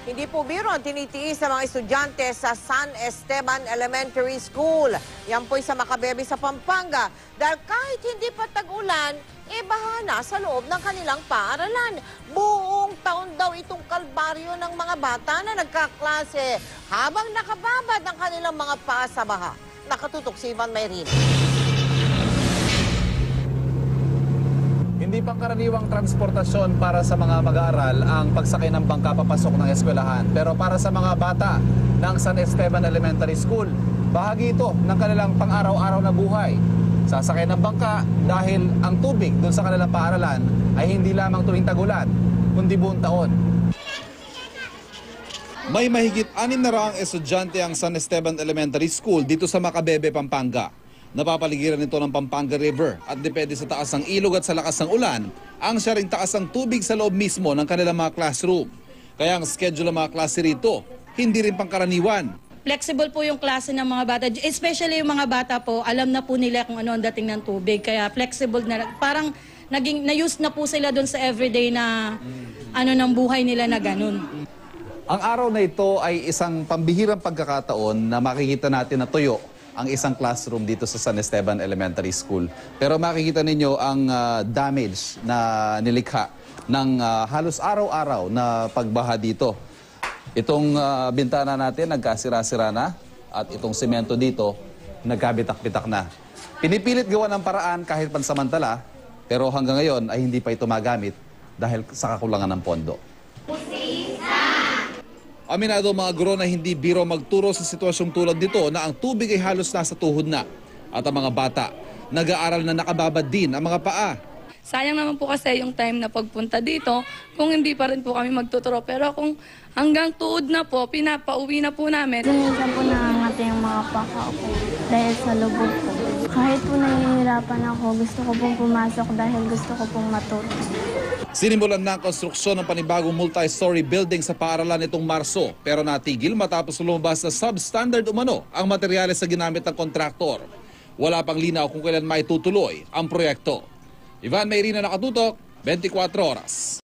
Hindi po biro ang tinitiis ng mga estudyante sa San Esteban Elementary School. Yan po'y sa Macabebe sa Pampanga. Dahil kahit hindi pa tag-ulan, bahana sa loob ng kanilang paaralan. Buong taon daw itong kalbaryo ng mga bata na nagkaklase habang nakababad ang kanilang mga paa sa baha. Nakatutok si Ivan Mayrin. Hindi pangkaraniwang transportasyon para sa mga mag-aaral ang pagsakay ng bangka papasok ng eskwelahan. Pero para sa mga bata ng San Esteban Elementary School, bahagi ito ng kanilang pang-araw-araw na buhay. Sasakay ng bangka dahil ang tubig doon sa kanilang paaralan ay hindi lamang tuwing tag-ulan, kundi buong taon. May mahigit 600 estudyante ang San Esteban Elementary School dito sa Macabebe, Pampanga. Napapaligiran nito ng Pampanga River at depende sa taas ng ilog at sa lakas ng ulan, ang siya ring taas ng tubig sa loob mismo ng kanilang mga classroom. Kaya ang schedule ng mga klase rito, hindi rin pangkaraniwan. Flexible po yung klase ng mga bata, especially yung mga bata po, alam na po nila kung ano ang dating ng tubig. Kaya flexible na, parang na-use na po sila doon sa everyday na ng buhay nila na ganun. Ang araw na ito ay isang pambihirang pagkakataon na makikita natin na tuyo ang isang classroom dito sa San Esteban Elementary School. Pero makikita ninyo ang damage na nilikha ng halos araw-araw na pagbaha dito. Itong bintana natin nagkasira-sira na at itong semento dito nagkabitak-bitak na. Pinipilit gawa ng paraan kahit pansamantala, pero hanggang ngayon ay hindi pa ito magamit dahil sa kakulangan ng pondo. Aminado mga guro na hindi biro magturo sa sitwasyong tulad nito na ang tubig ay halos nasa tuhod na at ang mga bata nag-aaral na nakababad din ang mga paa. Sayang naman po kasi yung time na pagpunta dito kung hindi pa rin po kami magtuturo. Pero kung hanggang tuod na po, pinapauwi na po namin. Minsan po nangangati yung mga paka ko dahil sa lubog po. Kahit po nahihirapan ako, gusto ko pong pumasok dahil gusto ko pong matuto. Sinimulan na ang konstruksyon ng panibagong multi-story building sa paaralan nitong Marso pero natigil matapos lumabas na substandard umano ang materyales na ginamit ng kontraktor. Wala pang linaw kung kailan maitutuloy ang proyekto. Ivan Mayrin, Nakatutok, 24 Oras.